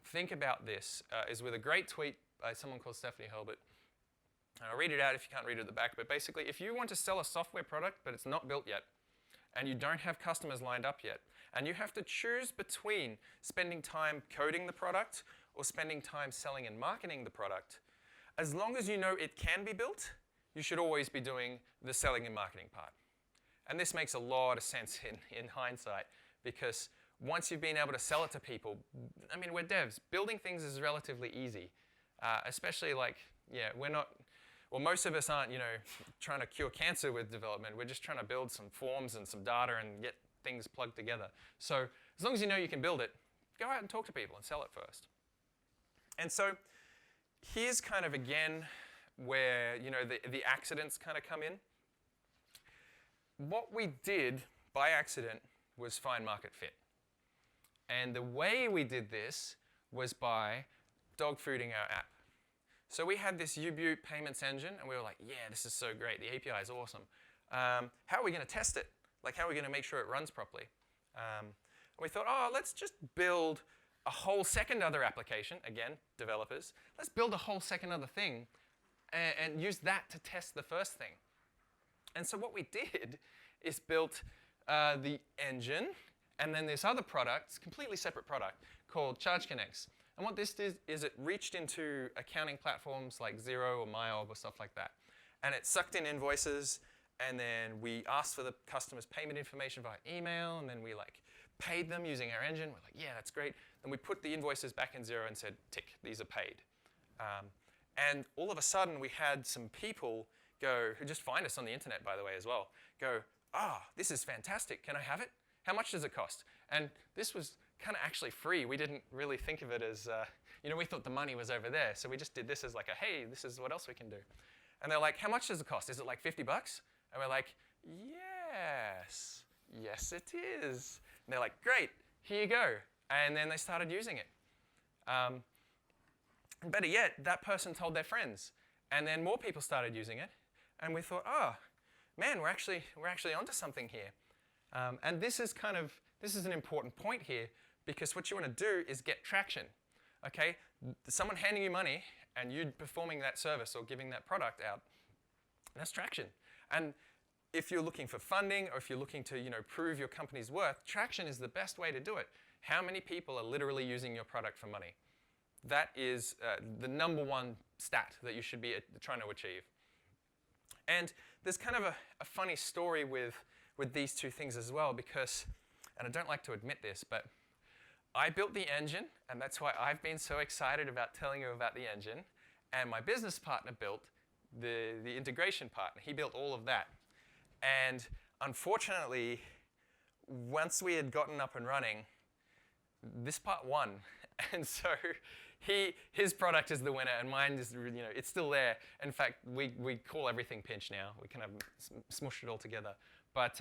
think about this is with a great tweet by someone called Stephanie Hurlbut. I'll read it out if you can't read it at the back, but basically if you want to sell a software product but it's not built yet, and you don't have customers lined up yet, and you have to choose between spending time coding the product or spending time selling and marketing the product, as long as you know it can be built, you should always be doing the selling and marketing part. And this makes a lot of sense in hindsight, because once you've been able to sell it to people, we're devs. Building things is relatively easy, especially most of us aren't, trying to cure cancer with development. We're just trying to build some forms and some data and get things plugged together. So as long as you know you can build it, go out and talk to people and sell it first. And so here's kind of, again, where the accidents kind of come in. What we did by accident was find market fit. And the way we did this was by dog fooding our app. So we had this U-Boot payments engine, and we were like, yeah, this is so great. The API is awesome. How are we going to test it? Like, how are we going to make sure it runs properly? We thought, let's just build a whole second other application. Again, developers. Let's build a whole second other thing and use that to test the first thing. And so what we did is built the engine and then this other product, completely separate product, called Charge Connects. And what this did is it reached into accounting platforms like Xero or MyOb or stuff like that. And it sucked in invoices, and then we asked for the customer's payment information via email, and then we paid them using our engine. We're like, yeah, that's great. Then we put the invoices back in Xero and said, tick, these are paid. And all of a sudden, we had some people who just find us on the internet, by the way, as well, this is fantastic. Can I have it? How much does it cost? And this was kind of actually free. We didn't really think of it as, we thought the money was over there. So we just did this as like hey, this is what else we can do. And they're like, how much does it cost? Is it like $50? And we're like, yes, it is. And they're like, great, here you go. And then they started using it. Better yet, that person told their friends. And then more people started using it. And we thought, man, we're actually onto something here. And this is an important point here, because what you want to do is get traction. Okay, someone handing you money and you performing that service or giving that product out, that's traction. And if you're looking for funding or if you're looking to prove your company's worth, traction is the best way to do it. How many people are literally using your product for money? that is the number one stat that you should be trying to achieve. And there's kind of a funny story with these two things as well, because, and I don't like to admit this, but I built the engine, and that's why I've been so excited about telling you about the engine. And my business partner built the integration part. He built all of that. And unfortunately, once we had gotten up and running, this part won. And so his product is the winner, and mine is, it's still there. In fact, we call everything Pinch now. We kind of smushed it all together. But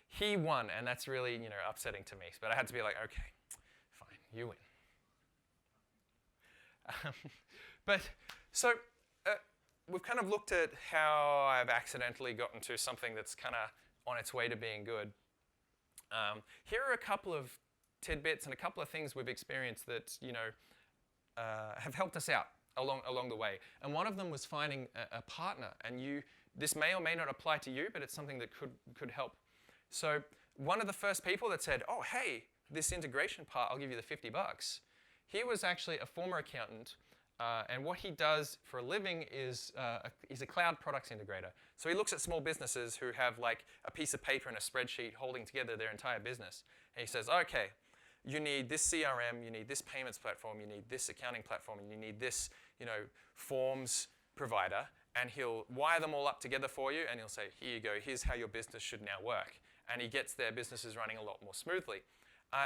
he won, and that's really, upsetting to me. But I had to be like, okay, fine, you win. So we've kind of looked at how I've accidentally gotten to something that's kind of on its way to being good. Here are a couple of tidbits and a couple of things we've experienced that have helped us out along the way. And one of them was finding a partner. And this may or may not apply to you, but it's something that could help. So one of the first people that said, "Oh, hey, this integration part, I'll give you the $50." He was actually a former accountant. And what he does for a living is he's a cloud products integrator. So he looks at small businesses who have like a piece of paper and a spreadsheet holding together their entire business. And he says, okay, you need this CRM, you need this payments platform, you need this accounting platform, and you need this, forms provider. And he'll wire them all up together for you, and he'll say, here you go, here's how your business should now work. And he gets their businesses running a lot more smoothly.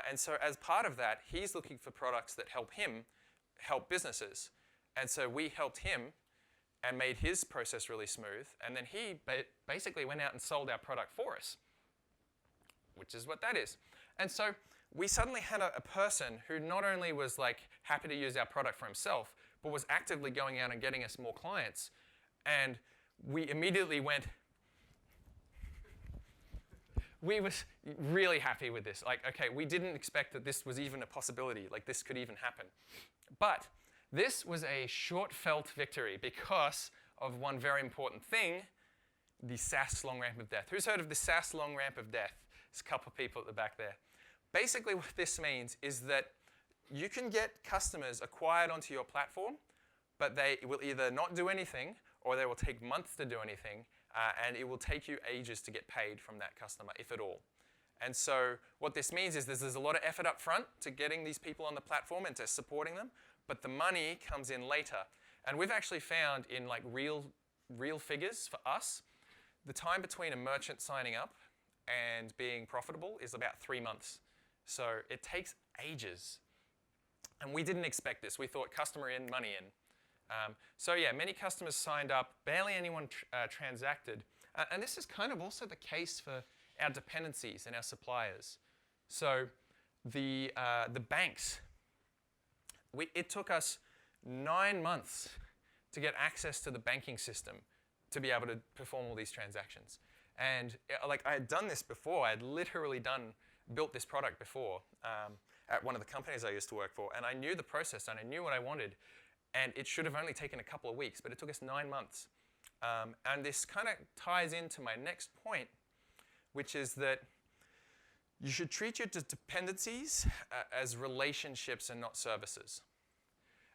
And so as part of that, he's looking for products that help him help businesses. And so we helped him and made his process really smooth. And then he basically went out and sold our product for us, which is what that is. And so we suddenly had a person who not only was like happy to use our product for himself, but was actively going out and getting us more clients. And we immediately we was really happy with this. Like, okay, we didn't expect that this was even a possibility, like this could even happen. But this was a short-felt victory because of one very important thing, the SaaS long ramp of death. Who's heard of the SaaS long ramp of death? There's a couple of people at the back there. Basically what this means is that you can get customers acquired onto your platform, but they will either not do anything or they will take months to do anything, and it will take you ages to get paid from that customer, if at all. And so what this means is there's a lot of effort up front to getting these people on the platform and to supporting them, but the money comes in later. And we've actually found in like real figures for us, the time between a merchant signing up and being profitable is about 3 months. So it takes ages. And we didn't expect this. We thought customer in, money in. So yeah, many customers signed up, barely anyone transacted. And this is kind of also the case for our dependencies and our suppliers. So the banks, it took us 9 months to get access to the banking system to be able to perform all these transactions. And like I had done this before. I had literally built this product before at one of the companies I used to work for. And I knew the process and I knew what I wanted. And it should have only taken a couple of weeks, but it took us 9 months. And this kind of ties into my next point, which is that you should treat your dependencies as relationships and not services.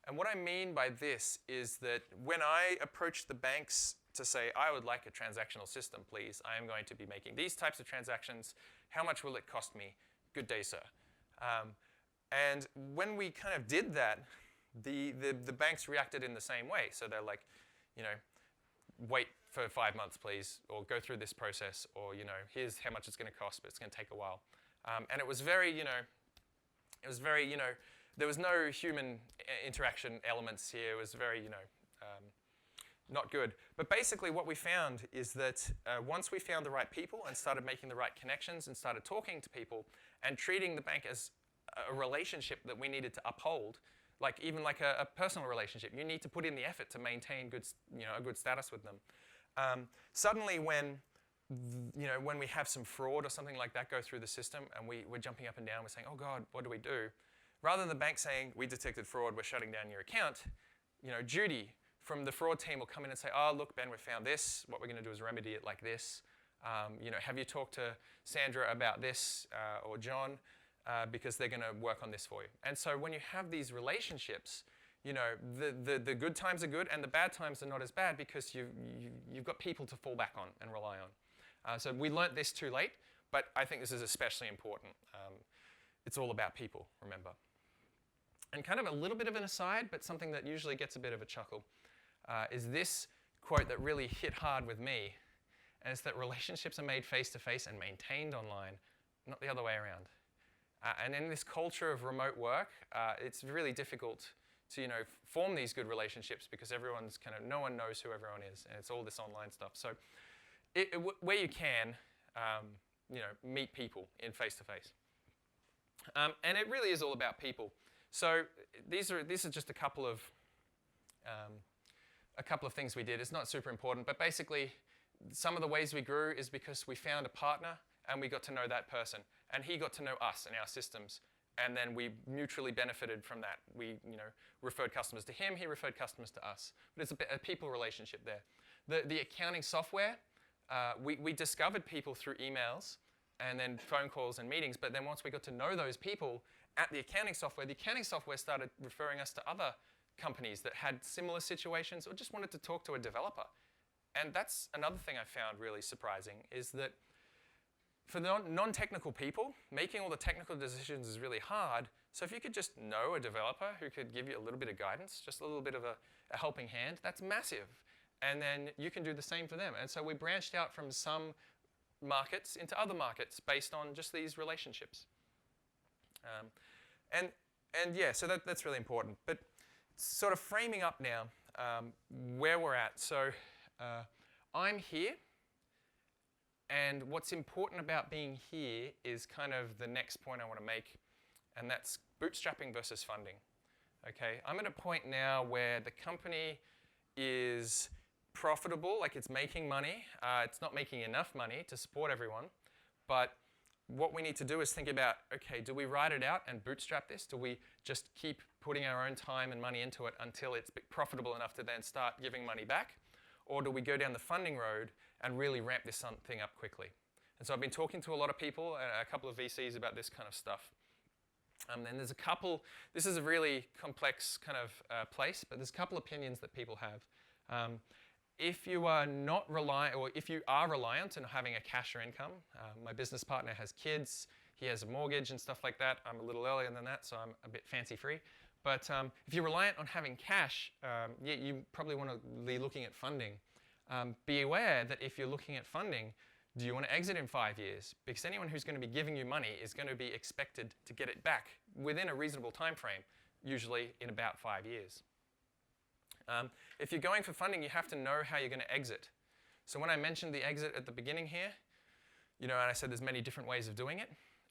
And what I mean by this is that when I approach the banks to say, I would like a transactional system, please. I am going to be making these types of transactions. How much will it cost me? Good day, sir. And when we kind of did that, the banks reacted in the same way. So they're like, wait for 5 months, please, or go through this process, or, here's how much it's going to cost, but it's going to take a while. And it was very, there was no human interaction elements here. It was very, not good. But basically what we found is that once we found the right people and started making the right connections and started talking to people and treating the bank as a relationship that we needed to uphold, like even like a personal relationship, you need to put in the effort to maintain a good status with them. Suddenly when we have some fraud or something like that go through the system and we're jumping up and down, we're saying, oh God, what do we do? Rather than the bank saying, we detected fraud, we're shutting down your account, Judy from the fraud team will come in and say, oh, look, Ben, we found this. What we're going to do is remedy it like this. Have you talked to Sandra about this or John? Because they're going to work on this for you. And so when you have these relationships, you know, the good times are good and the bad times are not as bad because you've got people to fall back on and rely on. So we learnt this too late, but I think this is especially important. It's all about people, remember. And kind of a little bit of an aside, but something that usually gets a bit of a chuckle, is this quote that really hit hard with me, and it's that relationships are made face-to-face and maintained online, not the other way around. And in this culture of remote work, it's really difficult to, form these good relationships because everyone's no one knows who everyone is, and it's all this online stuff. So where you can, meet people in face-to-face. And it really is all about people. So these are just a couple of things we did. It's not super important, but basically some of the ways we grew is because we found a partner and we got to know that person, and he got to know us and our systems, and then we mutually benefited from that. We referred customers to him, he referred customers to us. But it's a people relationship there. The accounting software, we discovered people through emails and then phone calls and meetings, but then once we got to know those people at the accounting software started referring us to other companies that had similar situations or just wanted to talk to a developer. And that's another thing I found really surprising, is that for non-technical people, making all the technical decisions is really hard. So if you could just know a developer who could give you a little bit of guidance, just a little bit of a helping hand, that's massive. And then you can do the same for them. And so we branched out from some markets into other markets based on just these relationships. So that's really important. But sort of framing up now where we're at. So I'm here, and what's important about being here is kind of the next point I want to make, and that's bootstrapping versus funding. Okay, I'm at a point now where the company is profitable, like it's making money. It's not making enough money to support everyone, but what we need to do is think about, okay, do we ride it out and bootstrap this? Do we just keep putting our own time and money into it until it's profitable enough to then start giving money back? Or do we go down the funding road and really ramp this thing up quickly? And so I've been talking to a lot of people, a couple of VCs about this kind of stuff. And there's this is a really complex kind of place, but there's a couple opinions that people have. If you are not reliant, or if you are reliant on having a cash or income, my business partner has kids, he has a mortgage and stuff like that. I'm a little earlier than that, so I'm a bit fancy-free. But if you're reliant on having cash, you probably want to be looking at funding. Be aware that if you're looking at funding, do you want to exit in 5 years? Because anyone who's going to be giving you money is going to be expected to get it back within a reasonable time frame, usually in about 5 years. If you're going for funding, you have to know how you're going to exit. So when I mentioned the exit at the beginning here, and I said there's many different ways of doing it.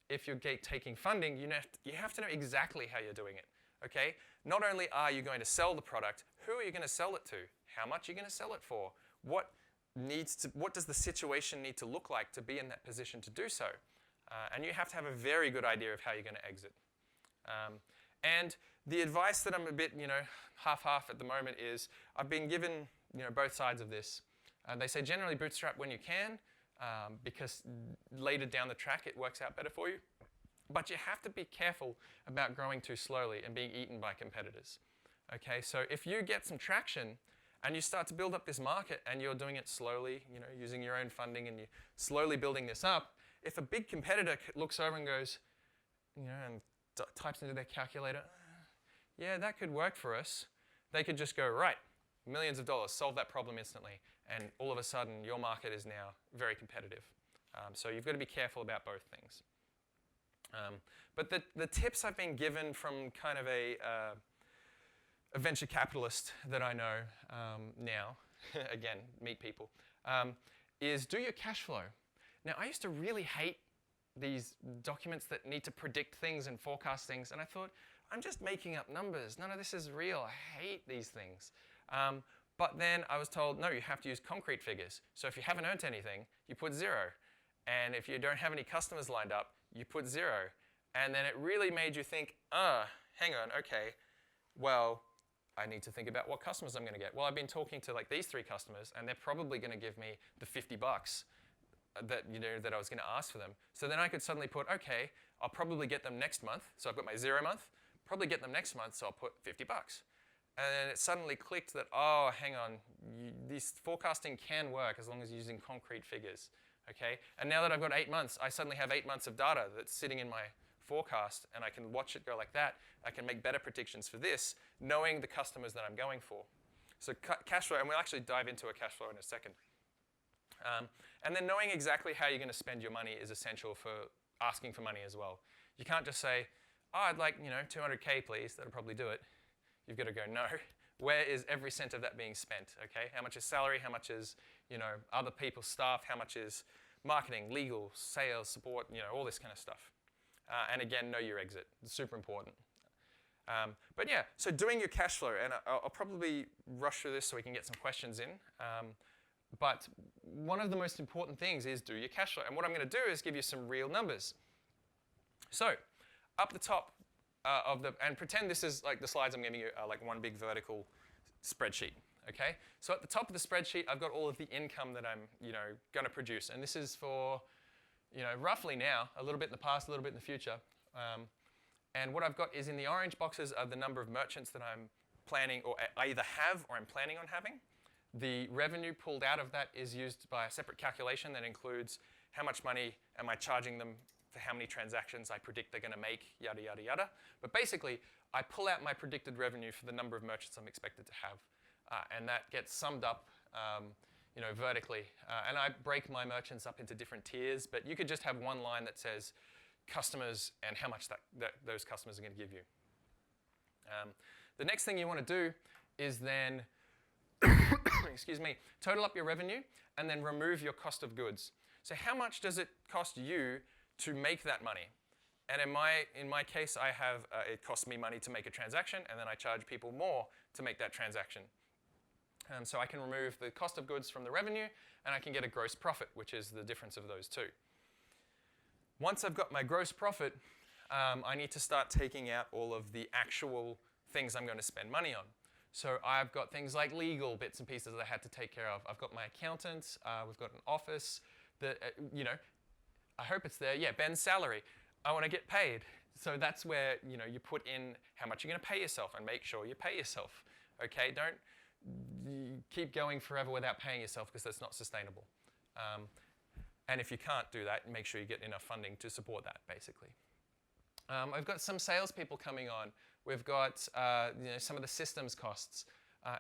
If you're taking funding, you have to know exactly how you're doing it. Okay? Not only are you going to sell the product, who are you going to sell it to? How much are you going to sell it for? What does the situation need to look like to be in that position to do so? And you have to have a very good idea of how you're going to exit. And the advice that I'm a bit, half-half at the moment is I've been given, both sides of this. They say generally bootstrap when you can, because later down the track it works out better for you. But you have to be careful about growing too slowly and being eaten by competitors. Okay, so if you get some traction and you start to build up this market and you're doing it slowly, using your own funding, and you're slowly building this up, if a big competitor looks over and goes, and types into their calculator, yeah, that could work for us, they could just go, right, millions of dollars, solve that problem instantly, and all of a sudden your market is now very competitive. So you've got to be careful about both things. But the tips I've been given from kind of a venture capitalist that I know now, again, meet people, is do your cash flow. Now, I used to really hate these documents that need to predict things and forecast things, and I thought, I'm just making up numbers. None of this is real. I hate these things. But then I was told, no, you have to use concrete figures. So if you haven't earned anything, you put 0. And if you don't have any customers lined up, you put 0. And then it really made you think, hang on, okay, well, I need to think about what customers I'm going to get. Well, I've been talking to like these 3 customers, and they're probably going to give me the $50 that I was going to ask for them. So then I could suddenly put, okay, I'll probably get them next month. So I've got my 0 month. Probably get them next month, so I'll put $50. And then it suddenly clicked that, oh, hang on, this forecasting can work as long as you're using concrete figures. Okay? And now that I've got 8 months, I suddenly have 8 months of data that's sitting in my forecast, and I can watch it go like that. I can make better predictions for this, knowing the customers that I'm going for. So cash flow, and we'll actually dive into a cash flow in a second. And then knowing exactly how you're going to spend your money is essential for asking for money as well. You can't just say, oh, I'd like 200K please, that'll probably do it. You've got to go, no, where is every cent of that being spent, okay? How much is salary, how much is other people's staff, how much is marketing, legal, sales, support, all this kind of stuff. And again, know your exit, it's super important. But yeah, so doing your cash flow, and I'll probably rush through this so we can get some questions in. But one of the most important things is do your cash flow. And what I'm going to do is give you some real numbers. So up the top and pretend this is like the slides I'm giving you are like one big vertical spreadsheet. Okay? So at the top of the spreadsheet, I've got all of the income that I'm going to produce. And this is for roughly now, a little bit in the past, a little bit in the future. And what I've got is in the orange boxes are the number of merchants that I'm planning, or I either have or I'm planning on having. The revenue pulled out of that is used by a separate calculation that includes how much money am I charging them for how many transactions I predict they're going to make, yada, yada, yada. But basically, I pull out my predicted revenue for the number of merchants I'm expected to have. And that gets summed up vertically. And I break my merchants up into different tiers, but you could just have one line that says customers and how much that those customers are going to give you. The next thing you want to do is then excuse me, total up your revenue and then remove your cost of goods. So how much does it cost you to make that money? And in my case, I have it costs me money to make a transaction, and then I charge people more to make that transaction. So I can remove the cost of goods from the revenue, and I can get a gross profit, which is the difference of those two. Once I've got my gross profit, I need to start taking out all of the actual things I'm going to spend money on. So I've got things like legal bits and pieces that I had to take care of. I've got my accountant. We've got an office. That I hope it's there. Yeah, Ben's salary. I want to get paid. So that's where you put in how much you're going to pay yourself and make sure you pay yourself. Okay, don't keep going forever without paying yourself because that's not sustainable. And if you can't do that, make sure you get enough funding to support that, basically. I've got some salespeople coming on. We've got some of the systems costs.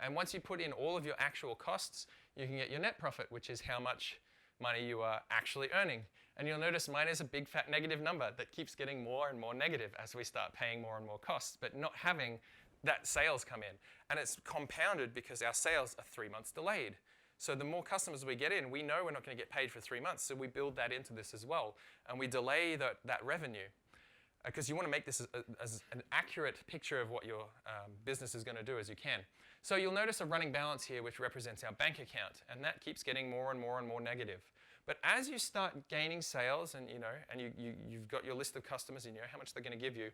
And once you put in all of your actual costs, you can get your net profit, which is how much money you are actually earning. And you'll notice mine is a big fat negative number that keeps getting more and more negative as we start paying more and more costs, but not having that sales come in. And it's compounded because our sales are 3 months delayed. So the more customers we get in, we know we're not going to get paid for 3 months, so we build that into this as well. And we delay that revenue. Because you want to make this as an accurate picture of what your business is going to do as you can. So you'll notice a running balance here, which represents our bank account, and that keeps getting more and more and more negative. But as you start gaining sales, and you've got your list of customers, and you know how much they're going to give you,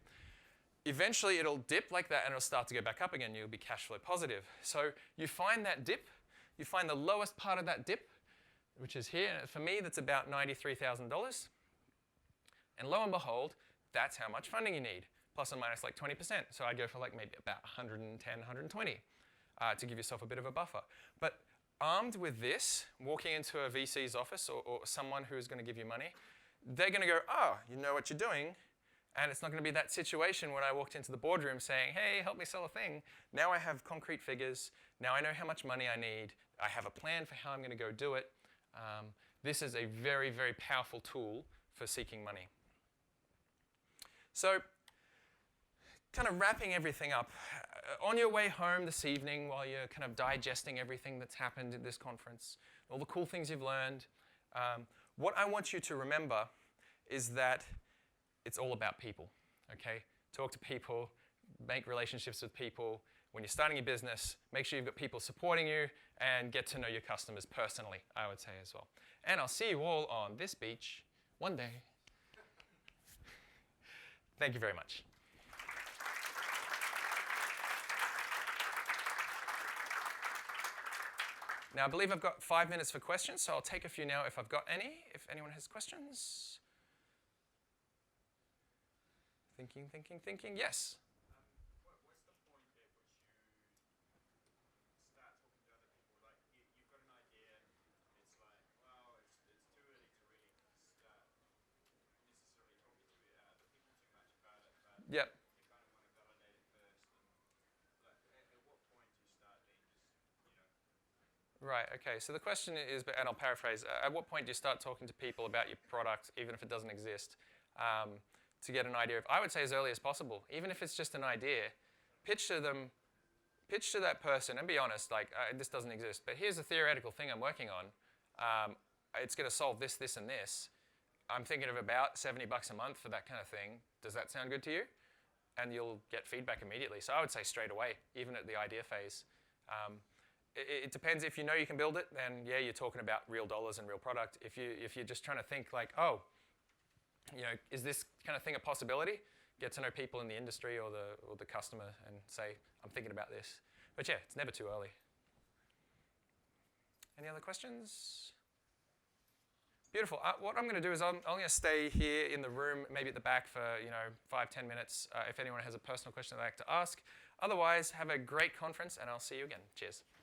eventually it'll dip like that, and it'll start to go back up again. You'll be cash flow positive. So you find that dip, you find the lowest part of that dip, which is here. For me, that's about $93,000. And lo and behold, that's how much funding you need, plus or minus like 20%. So I go for like maybe about 110, 120 to give yourself a bit of a buffer. But armed with this, walking into a VC's office or someone who's going to give you money, they're going to go, oh, you know what you're doing. And it's not going to be that situation when I walked into the boardroom saying, hey, help me sell a thing. Now I have concrete figures. Now I know how much money I need. I have a plan for how I'm going to go do it. This is a very, very powerful tool for seeking money. So, kind of wrapping everything up, on your way home this evening while you're kind of digesting everything that's happened at this conference, all the cool things you've learned, what I want you to remember is that it's all about people, okay? Talk to people, make relationships with people. When you're starting your business, make sure you've got people supporting you and get to know your customers personally, I would say as well. And I'll see you all on this beach one day. Thank you very much. Now, I believe I've got 5 minutes for questions, so I'll take a few now if I've got any, if anyone has questions. Thinking. Yes? What's the point at which you Right, okay. So the question is, and I'll paraphrase, at what point do you start talking to people about your product, even if it doesn't exist, to get an idea of, I would say as early as possible, even if it's just an idea, pitch to them, pitch to that person and be honest, like, this doesn't exist, but here's a theoretical thing I'm working on. It's going to solve this, this, and this. I'm thinking of about $70 a month for that kind of thing. Does that sound good to you? And you'll get feedback immediately. So I would say straight away, even at the idea phase. It depends. If you know you can build it, then yeah, you're talking about real dollars and real product. If you're just trying to think like, oh, is this kind of thing a possibility? Get to know people in the industry or the customer and say, I'm thinking about this. But yeah, it's never too early. Any other questions? Beautiful. What I'm going to do is I'm going to stay here in the room, maybe at the back for 5-10 minutes. If anyone has a personal question they'd like to ask. Otherwise, have a great conference, and I'll see you again. Cheers.